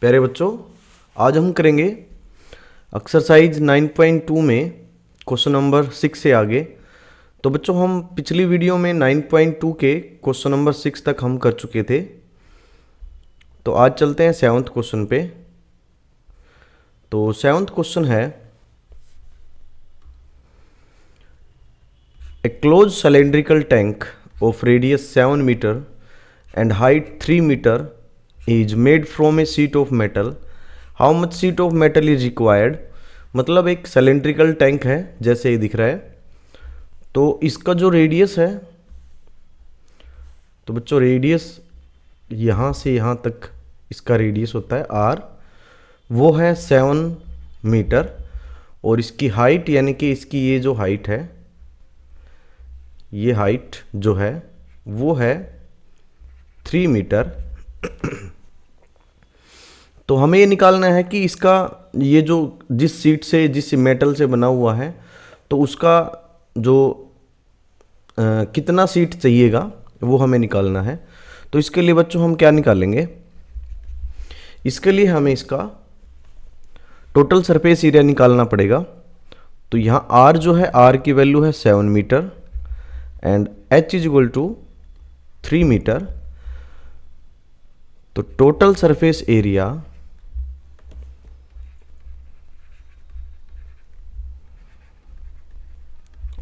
प्यारे बच्चों, आज हम करेंगे एक्सरसाइज 9.2 में क्वेश्चन नंबर 6 से आगे। तो बच्चों, हम पिछली वीडियो में 9.2 के क्वेश्चन नंबर 6 तक हम कर चुके थे। तो आज चलते हैं 7th क्वेश्चन पे। तो 7th क्वेश्चन है, ए close cylindrical tank of radius 7 meter and height 3 meter is made from a sheet of metal. How much sheet of metal is required? मतलब एक सिलेंड्रिकल टैंक है जैसे ये दिख रहा है। तो इसका जो रेडियस है, तो बच्चों रेडियस यहाँ से यहाँ तक इसका रेडियस होता है r, वो है 7 मीटर। और इसकी हाइट यानी कि इसकी ये जो हाइट है, ये हाइट जो है वो है 3 मीटर। तो हमें ये निकालना है कि इसका ये जो जिस सीट से जिस मेटल से बना हुआ है, तो उसका जो कितना सीट चाहिएगा वो हमें निकालना है। तो इसके लिए बच्चों हम क्या निकालेंगे, इसके लिए हमें इसका टोटल सरफेस एरिया निकालना पड़ेगा। तो यहाँ r जो है, r की वैल्यू है 7 metre and h is equal to 3 metre. तो total surface area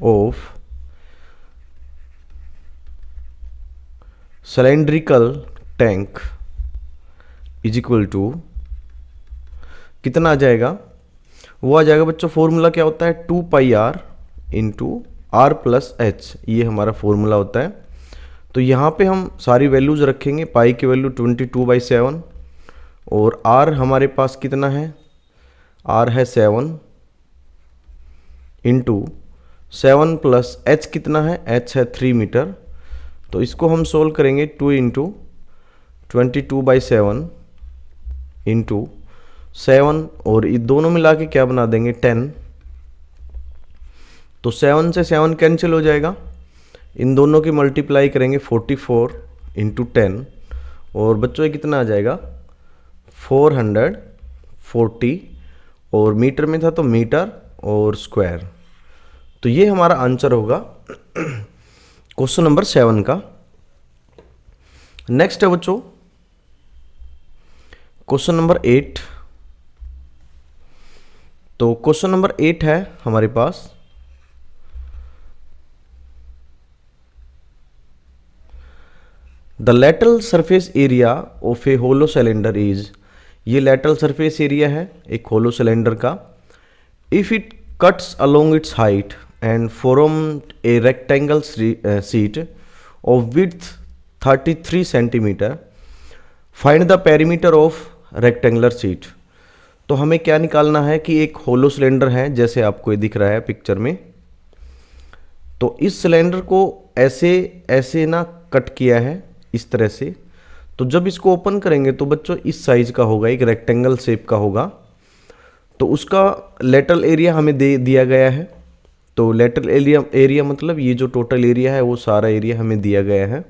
of cylindrical tank is equal to कितना आ जाएगा, वो आ जाएगा बच्चों, फॉर्मूला क्या होता है 2 pi r into R plus H, ये हमारा फॉर्मूला होता है। तो यहाँ पे हम सारी वैल्यूज रखेंगे। पाई की वैल्यू 22/7 और आर हमारे पास कितना है, आर है 7 इंटू 7 प्लस एच कितना है, एच है 3 मीटर। तो इसको हम सोल्व करेंगे 2 इंटू 22/7 इंटू 7 और ये दोनों मिला के क्या बना देंगे 10। तो 7 से 7 कैंसिल हो जाएगा, इन दोनों की मल्टीप्लाई करेंगे 44 इंटू 10 और बच्चों ये कितना आ जाएगा 440, और मीटर में था तो मीटर और स्क्वायर। तो ये हमारा आंसर होगा क्वेश्चन नंबर 7 का। नेक्स्ट है बच्चों क्वेश्चन नंबर 8। तो क्वेश्चन नंबर 8 है हमारे पास, the lateral surface area of a hollow cylinder is, ये लेटरल सरफेस एरिया है एक होलो सिलेंडर का। If it cuts along its height and form a rectangle sheet of width 33 centimetre, find the perimeter of rectangular sheet. तो हमें क्या निकालना है कि एक होलो सिलेंडर है जैसे आपको ये दिख रहा है पिक्चर में। तो इस सिलेंडर को ऐसे ऐसे ना कट किया है इस तरह से। तो जब इसको ओपन करेंगे तो बच्चों इस साइज का होगा, एक रेक्टेंगल शेप का होगा। तो उसका लेटरल एरिया हमें दे दिया गया है। तो लेटरल एरिया मतलब ये जो टोटल एरिया है वो सारा एरिया हमें दिया गया है।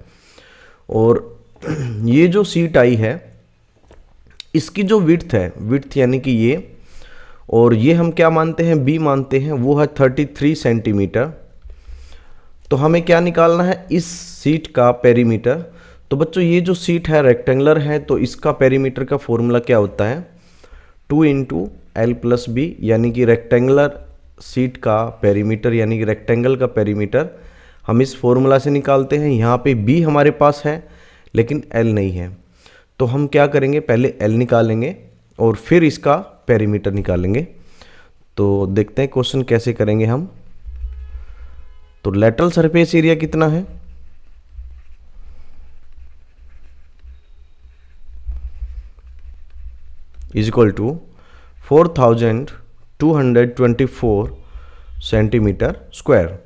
और ये जो सीट आई है इसकी जो विड्थ है, विड्थ यानी कि ये, और ये हम क्या मानते हैं बी मानते हैं, वो है 33 सेंटीमीटर। तो हमें क्या निकालना है इस सीट का पेरीमीटर। तो बच्चों ये जो सीट है रेक्टेंगुलर है, तो इसका पेरीमीटर का फॉर्मूला क्या होता है 2 इंटू एल प्लस बी, यानी कि रेक्टेंगुलर सीट का पेरीमीटर यानी कि रेक्टेंगल का पेरीमीटर हम इस फॉर्मूला से निकालते हैं। यहाँ पे बी हमारे पास है लेकिन एल नहीं है। तो हम क्या करेंगे, पहले एल निकालेंगे और फिर इसका पेरीमीटर निकालेंगे। तो देखते हैं क्वेश्चन कैसे करेंगे हम। तो लेटरल सरफेस एरिया कितना है, is equal to 4224 centimetre square.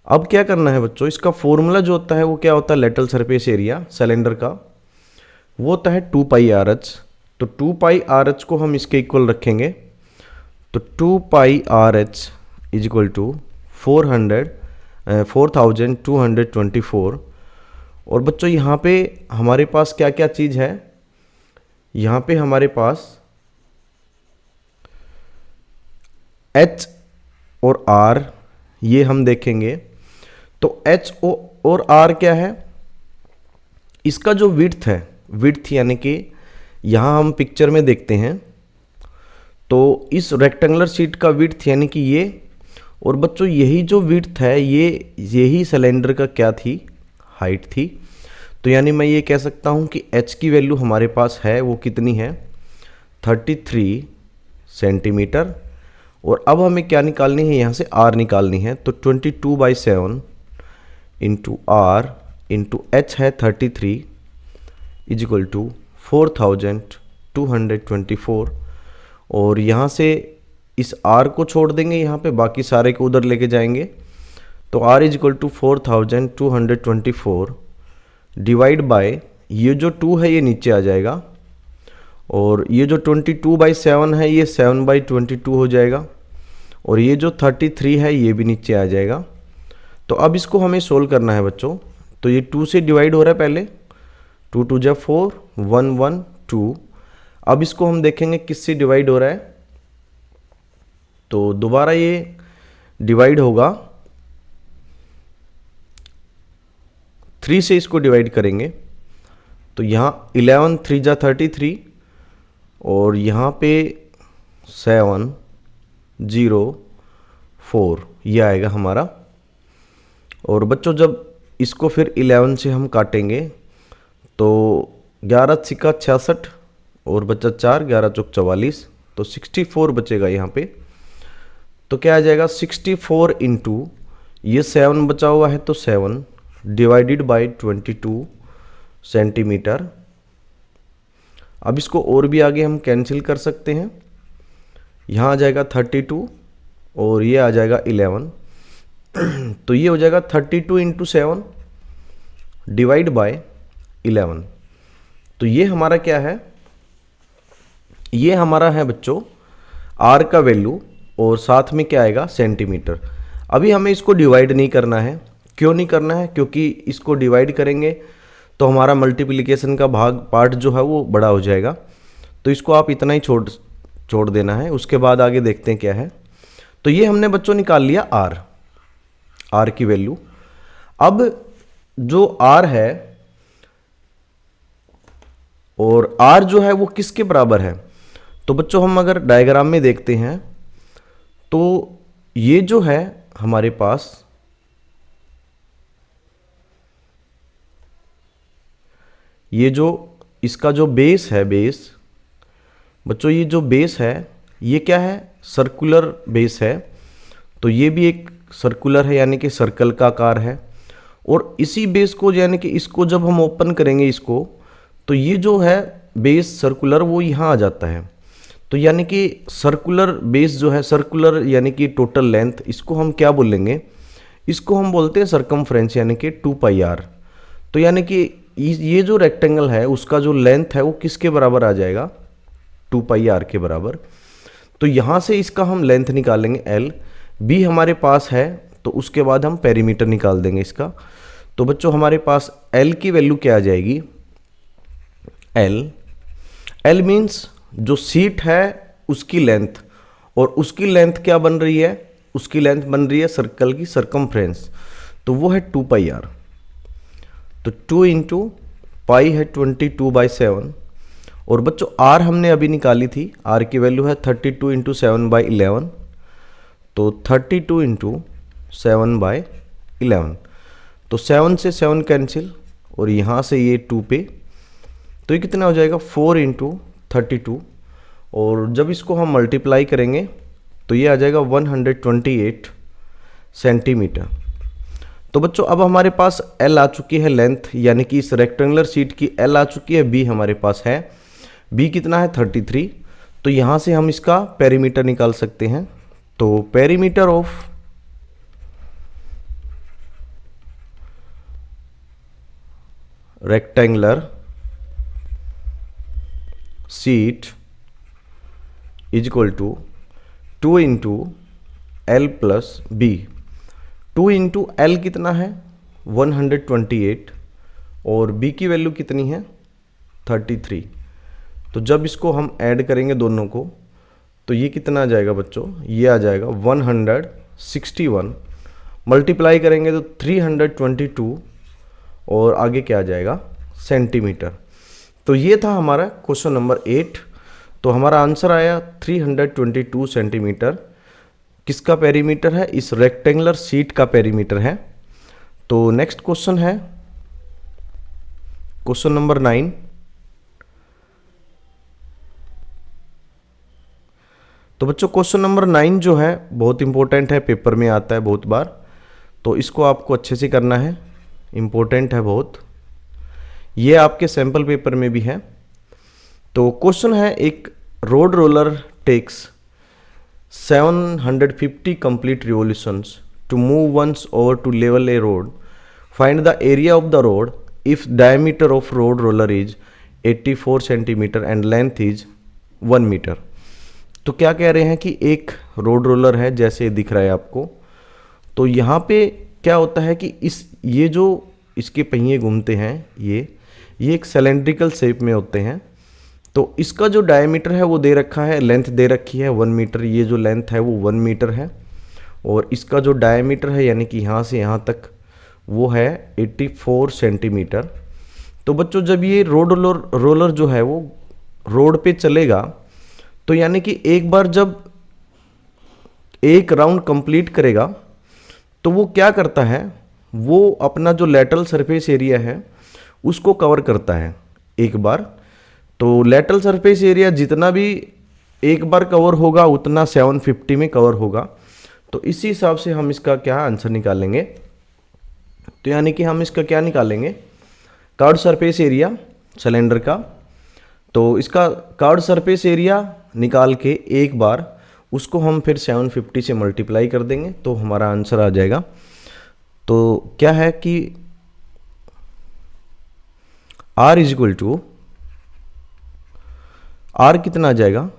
अब क्या करना है बच्चों, इसका फॉर्मूला जो होता है वो क्या होता है लेटरल सरफेस एरिया सिलेंडर का, वो होता है 2 पाई आर एच। तो 2 पाई आर एच को हम इसके इक्वल रखेंगे। तो 2 pi r h is equal to 4224। और बच्चों यहाँ पे हमारे पास क्या क्या चीज़ है, यहाँ पे हमारे पास H और R ये हम देखेंगे। तो H और R क्या है, इसका जो विड्थ है, विड्थ यानी कि यहाँ हम पिक्चर में देखते हैं तो इस रेक्टेंगुलर शीट का विड्थ यानी कि ये, और बच्चों यही जो विड्थ है यही सिलेंडर का क्या थी, हाइट थी। तो यानी मैं ये कह सकता हूँ कि H की वैल्यू हमारे पास है वो कितनी है, 33 सेंटीमीटर। और अब हमें क्या निकालनी है, यहाँ से R निकालनी है। तो 22/7 इंटू R इंटू H है 33 इज इक्वल टू 4224। और यहाँ से इस R को छोड़ देंगे यहाँ पे, बाकी सारे को उधर लेके जाएंगे। तो R is equal to 4224 divide by, ये जो 2 है ये नीचे आ जाएगा, और ये जो 22/7 है ये 7/22 हो जाएगा, और ये जो 33 है ये भी नीचे आ जाएगा। तो अब इसको हमें सोल्व करना है बच्चों। तो ये 2 से डिवाइड हो रहा है पहले, 2 2 जा 4, 1 1 2। अब इसको हम देखेंगे किससे डिवाइड हो रहा है। तो दोबारा ये डिवाइड होगा, 3 से इसको डिवाइड करेंगे। तो यहाँ 11 3 जा 33, और यहाँ पे 7 0 4 ये आएगा हमारा। और बच्चों जब इसको फिर 11 से हम काटेंगे तो 11 छिका 66 और बचा 4, 11 चौक 44, तो 64 बचेगा यहाँ पे। तो क्या आ जाएगा 64 इंटू ये 7 बचा हुआ है तो 7 डिवाइडेड बाय 22 सेंटीमीटर। अब इसको और भी आगे हम कैंसिल कर सकते हैं। यहाँ आ जाएगा 32 और ये आ जाएगा 11, तो ये हो जाएगा 32 इंटू 7 डिवाइड बाय 11। तो ये हमारा क्या है, ये हमारा है बच्चों R का वैल्यू, और साथ में क्या आएगा सेंटीमीटर। अभी हमें इसको डिवाइड नहीं करना है। क्यों नहीं करना है, क्योंकि इसको डिवाइड करेंगे तो हमारा मल्टीप्लिकेशन का पार्ट जो है वो बड़ा हो जाएगा। तो इसको आप इतना ही छोड़ देना है, उसके बाद आगे देखते हैं क्या है। तो ये हमने बच्चों निकाल लिया R की वैल्यू। अब जो R है और R जो है वो किसके बराबर है, तो बच्चों हम अगर डायग्राम में देखते हैं तो ये जो है हमारे पास ये जो इसका जो बेस है, बेस बच्चों ये जो बेस है ये क्या है, सर्कुलर बेस है। तो ये भी एक सर्कुलर है यानी कि सर्कल का आकार है। और इसी बेस को यानी कि इसको जब हम ओपन करेंगे इसको, तो ये जो है बेस सर्कुलर वो यहाँ आ जाता है। तो यानी कि सर्कुलर बेस जो है, सर्कुलर यानी कि टोटल लेंथ, इसको हम क्या बोलेंगे, इसको हम बोलते हैं सरकमफ्रेंस यानी कि 2πr। तो यानी कि ये जो रेक्टेंगल है उसका जो लेंथ है वो किसके बराबर आ जाएगा, 2πr के बराबर। तो यहाँ से इसका हम लेंथ निकालेंगे L, B हमारे पास है तो उसके बाद हम पेरीमीटर निकाल देंगे इसका। तो बच्चों हमारे पास L की वैल्यू क्या आ जाएगी, L मीन्स जो सीट है उसकी लेंथ, और उसकी लेंथ क्या बन रही है, उसकी लेंथ बन रही है सर्कल की सरकमफ्रेंस, तो वो है 2πr। तो 2 इंटू पाई है 22/7। और बच्चों R हमने अभी निकाली थी, R की वैल्यू है 32 इंटू 7/11। तो 32 इंटू 7/11, तो 7 से 7 कैंसिल, और यहाँ से ये 2 पे, तो ये कितना हो जाएगा 4 इंटू 32। और जब इसको हम मल्टीप्लाई करेंगे तो ये आ जाएगा 128 सेंटीमीटर। तो बच्चों अब हमारे पास L आ चुकी है लेंथ, यानी कि इस रेक्टेंगुलर शीट की L आ चुकी है, B हमारे पास है, B कितना है 33। तो यहाँ से हम इसका पेरीमीटर निकाल सकते हैं। तो perimeter of rectangular sheet is equal to 2 into L plus B। 2 into L कितना है 128, और B की वैल्यू कितनी है 33। तो जब इसको हम ऐड करेंगे दोनों को तो ये कितना आ जाएगा बच्चों, ये आ जाएगा 161, मल्टीप्लाई करेंगे तो 322 और आगे क्या आ जाएगा सेंटीमीटर। तो ये था हमारा क्वेश्चन नंबर 8। तो हमारा आंसर आया 322 सेंटीमीटर। किसका पेरीमीटर है, इस रेक्टेंगुलर शीट का पेरीमीटर है। तो नेक्स्ट क्वेश्चन है क्वेश्चन नंबर 9। तो बच्चों क्वेश्चन नंबर 9 जो है बहुत इंपॉर्टेंट है, पेपर में आता है बहुत बार, तो इसको आपको अच्छे से करना है, इंपॉर्टेंट है बहुत। ये आपके सैंपल पेपर में भी है। तो क्वेश्चन है, एक road roller takes 750 complete revolutions to move once over to level a road, find the area of the road if diameter of road roller is 84 centimetre and length is 1 metre. तो क्या कह रहे हैं कि एक road roller है, जैसे दिख रहा है आपको। तो यहाँ पे क्या होता है कि ये जो इसके पहिए घूमते हैं, ये एक सिलेंड्रिकल शेप में होते हैं। तो इसका जो डायमीटर है वो दे रखा है, लेंथ दे रखी है 1 मीटर, ये जो लेंथ है वो 1 मीटर है। और इसका जो डायमीटर है यानी कि यहाँ से यहाँ तक वो है 84 सेंटीमीटर। तो बच्चों जब ये रोड रोलर जो है वो रोड पे चलेगा, तो यानी कि एक बार जब एक राउंड कंप्लीट करेगा तो वो क्या करता है, वो अपना जो लैटरल सरफेस एरिया है उसको कवर करता है एक बार। तो लैटरल सरफेस एरिया जितना भी एक बार कवर होगा उतना 750 में कवर होगा। तो इसी हिसाब से हम इसका क्या आंसर निकालेंगे। तो यानी कि हम इसका क्या निकालेंगे, कर्व्ड सरफेस एरिया सिलेंडर का। तो इसका कर्व्ड सरफेस एरिया निकाल के एक बार उसको हम फिर 750 से मल्टीप्लाई कर देंगे तो हमारा आंसर आ जाएगा। तो क्या है कि R is equal to, R कितना आ जाएगा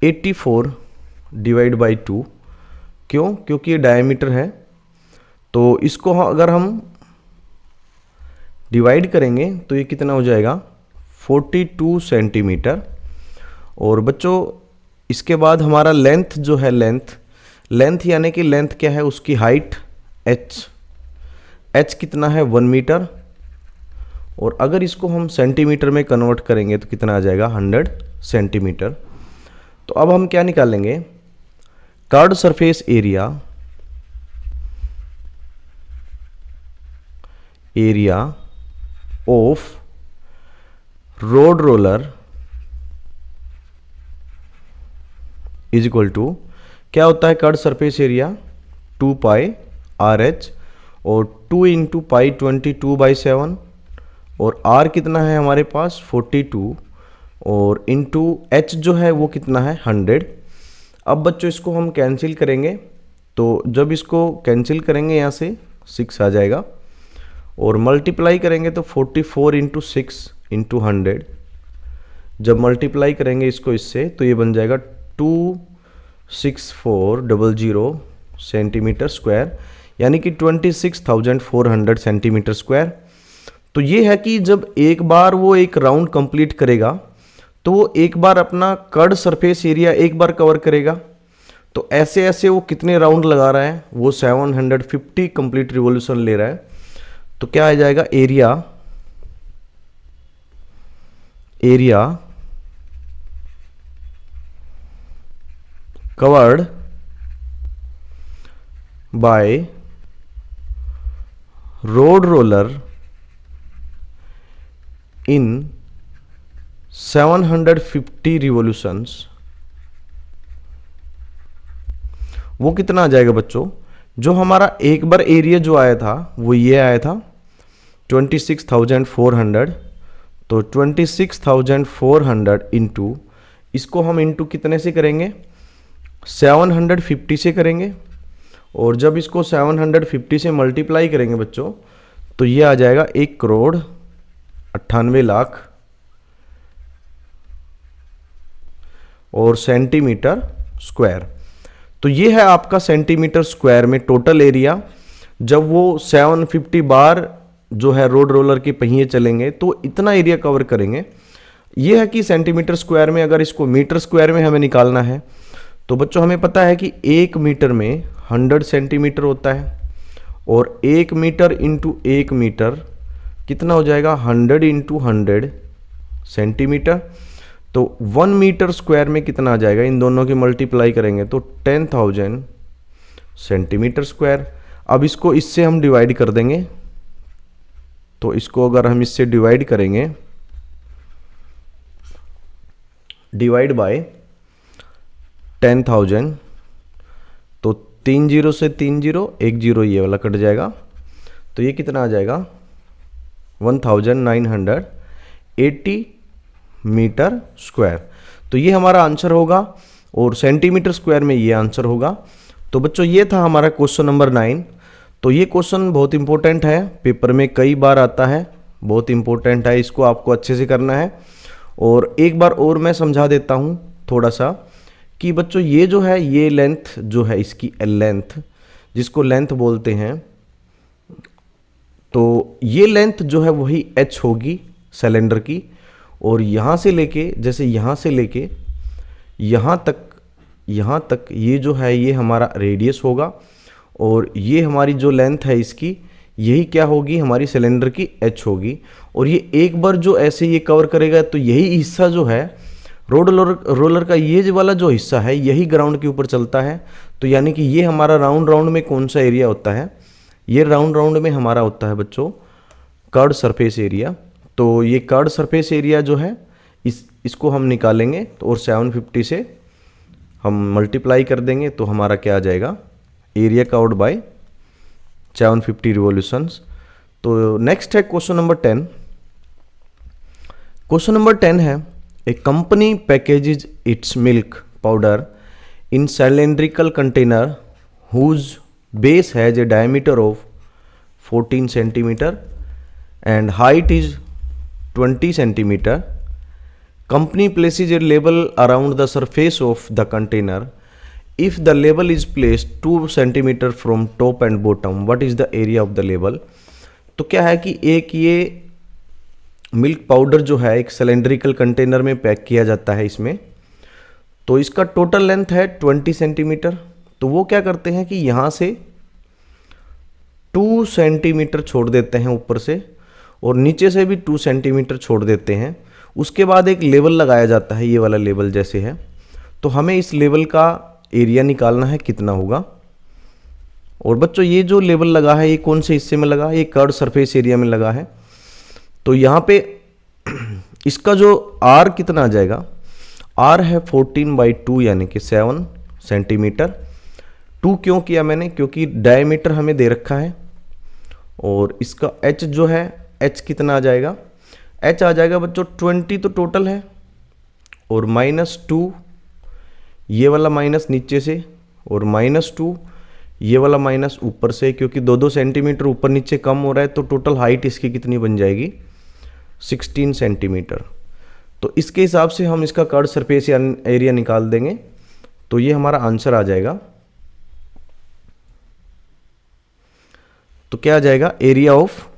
84 डिवाइड बाई 2। क्यों, क्योंकि ये डायमीटर है। तो इसको अगर हम डिवाइड करेंगे तो ये कितना हो जाएगा 42 सेंटीमीटर। और बच्चों इसके बाद हमारा लेंथ जो है, लेंथ यानी कि लेंथ क्या है, उसकी हाइट h कितना है 1 मीटर। और अगर इसको हम सेंटीमीटर में कन्वर्ट करेंगे तो कितना आ जाएगा 100 सेंटीमीटर। तो अब हम क्या निकालेंगे, curved surface area of road roller is equal to, क्या होता है curved surface area 2 pi RH, और 2 इंटू पाई 22/7, और R कितना है हमारे पास 42, और इंटू H जो है वो कितना है 100। अब बच्चों इसको हम कैंसिल करेंगे, तो जब इसको कैंसिल करेंगे यहाँ से 6 आ जाएगा, और मल्टीप्लाई करेंगे तो 44 इंटू 6 इंटू 100। जब मल्टीप्लाई करेंगे इसको इससे तो ये बन जाएगा 26400 सेंटीमीटर स्क्वायर, यानी कि 26,400 सेंटीमीटर स्क्वायर। तो ये है कि जब एक बार वो एक राउंड कंप्लीट करेगा तो वो एक बार अपना कर्व्ड सरफेस एरिया एक बार कवर करेगा। तो ऐसे ऐसे वो कितने राउंड लगा रहा है, वो 750 कंप्लीट रिवॉल्यूशन ले रहा है। तो क्या आ जाएगा area covered by road roller in 750 revolutions, वो कितना आ जाएगा बच्चों, जो हमारा एक बार एरिया जो आया था वो ये आया था 26,400। तो 26,400 इंटू, इसको हम इंटू कितने से करेंगे 750 से करेंगे, और जब इसको 750 से मल्टीप्लाई करेंगे बच्चों तो ये आ जाएगा 1,98,00,000 और सेंटीमीटर स्क्वायर। तो ये है आपका सेंटीमीटर स्क्वायर में टोटल एरिया। जब वो 750 बार जो है रोड रोलर के पहिए चलेंगे तो इतना एरिया कवर करेंगे। ये है कि सेंटीमीटर स्क्वायर में, अगर इसको मीटर स्क्वायर में हमें निकालना है तो बच्चों हमें पता है कि 1 मीटर में 100 सेंटीमीटर होता है, और 1 मीटर इंटू 1 मीटर कितना हो जाएगा, 100 इंटू 100 सेंटीमीटर। तो 1 मीटर स्क्वायर में कितना आ जाएगा, इन दोनों की मल्टीप्लाई करेंगे तो 10,000 सेंटीमीटर स्क्वायर। अब इसको इससे हम डिवाइड कर देंगे, तो इसको अगर हम इससे डिवाइड करेंगे, डिवाइड बाय 10,000, तो 3 जीरो से 3 जीरो, 1 जीरो ये वाला कट जाएगा, तो ये कितना आ जाएगा 1980 मीटर स्क्वायर। तो ये हमारा आंसर होगा, और सेंटीमीटर स्क्वायर में ये आंसर होगा। तो बच्चों ये था हमारा क्वेश्चन नंबर 9। तो ये क्वेश्चन बहुत इंपॉर्टेंट है, पेपर में कई बार आता है, बहुत इंपॉर्टेंट है, इसको आपको अच्छे से करना है। और एक बार और मैं समझा देता हूँ थोड़ा सा कि बच्चों ये जो है, ये लेंथ जो है इसकी लेंथ, जिसको लेंथ बोलते हैं, तो ये लेंथ जो है वही h होगी सिलेंडर की। और यहाँ से लेके, जैसे यहाँ से लेके यहाँ तक ये जो है ये हमारा रेडियस होगा, और ये हमारी जो लेंथ है इसकी, यही क्या होगी, हमारी सिलेंडर की h होगी। और ये एक बार जो ऐसे ये कवर करेगा तो यही हिस्सा जो है रोलर का, ये वाला जो हिस्सा है यही ग्राउंड के ऊपर चलता है। तो यानी कि ये हमारा राउंड में कौन सा एरिया होता है, ये राउंड में हमारा होता है बच्चों कर्व्ड सरफेस एरिया। तो ये कर्व्ड सरफेस एरिया जो है इसको हम निकालेंगे, तो और 750 से हम मल्टीप्लाई कर देंगे, तो हमारा क्या आ जाएगा, एरिया कवर्ड बाय 750 रिवॉल्यूशंस। तो नेक्स्ट है क्वेश्चन नंबर 10। क्वेश्चन नंबर 10 है, a company packages its milk powder in cylindrical container whose base has a diameter of 14 centimeter and height is 20 centimeter. Company places a label around the surface of the container. If the label is placed 2 centimeter from top and bottom, what is the area of the label? तो क्या है कि एक ये milk powder जो है एक cylindrical container में पैक किया जाता है इसमें, तो इसका टोटल लेंथ है 20 सेंटीमीटर। तो वो क्या करते हैं कि यहाँ से 2 सेंटीमीटर छोड़ देते हैं ऊपर से, और नीचे से भी 2 सेंटीमीटर छोड़ देते हैं। उसके बाद एक लेवल लगाया जाता है, ये वाला लेवल जैसे है। तो हमें इस लेवल का एरिया निकालना है कितना होगा। और बच्चों ये जो लेवल लगा है ये कौन से हिस्से में लगा है, ये कर्व्ड सरफेस एरिया में लगा है। तो यहाँ पे इसका जो आर कितना आ जाएगा, आर है 14/2 यानी कि 7 सेंटीमीटर। 2 क्यों किया मैंने, क्योंकि डायमीटर हमें दे रखा है। और इसका एच जो है, एच कितना आ जाएगा, एच आ जाएगा बच्चों 20 तो टोटल है, और -2 ये वाला माइनस नीचे से, और -2 ये वाला माइनस ऊपर से, क्योंकि 2-2 सेंटीमीटर ऊपर नीचे कम हो रहा है। तो टोटल हाइट इसकी कितनी बन जाएगी, 16 सेंटीमीटर। तो इसके हिसाब से हम इसका कर्व्ड सरफेस एरिया निकाल देंगे, तो ये हमारा आंसर आ जाएगा। तो क्या आ जाएगा, area of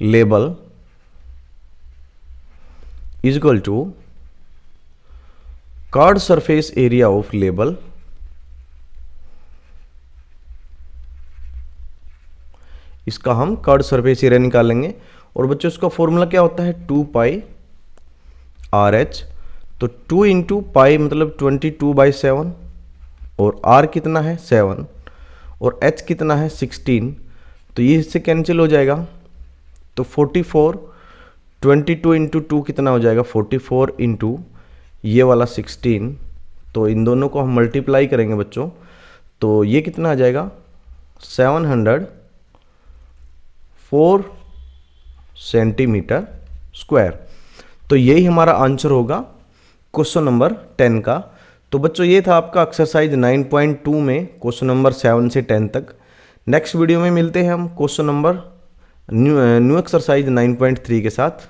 label is equal to curved surface area of label इसका हम कर्व्ड सरफेस एरिया निकालेंगे। और बच्चों इसका फॉर्मूला क्या होता है, 2πRh। तो 2 इंटू पाई मतलब 22/7, और r कितना है 7, और h कितना है 16। तो ये इससे कैंसिल हो जाएगा, तो 44, 22 इंटू 2 कितना हो जाएगा 44 इंटू ये वाला 16। तो इन दोनों को हम मल्टीप्लाई करेंगे बच्चों, तो ये कितना आ जाएगा 704 सेंटीमीटर स्क्वायर। तो यही हमारा आंसर होगा क्वेश्चन नंबर 10 का। तो बच्चों ये था आपका एक्सरसाइज 9.2 में क्वेश्चन नंबर 7 से 10 तक। नेक्स्ट वीडियो में मिलते हैं हम क्वेश्चन नंबर न्यू एक्सरसाइज 9.3 के साथ।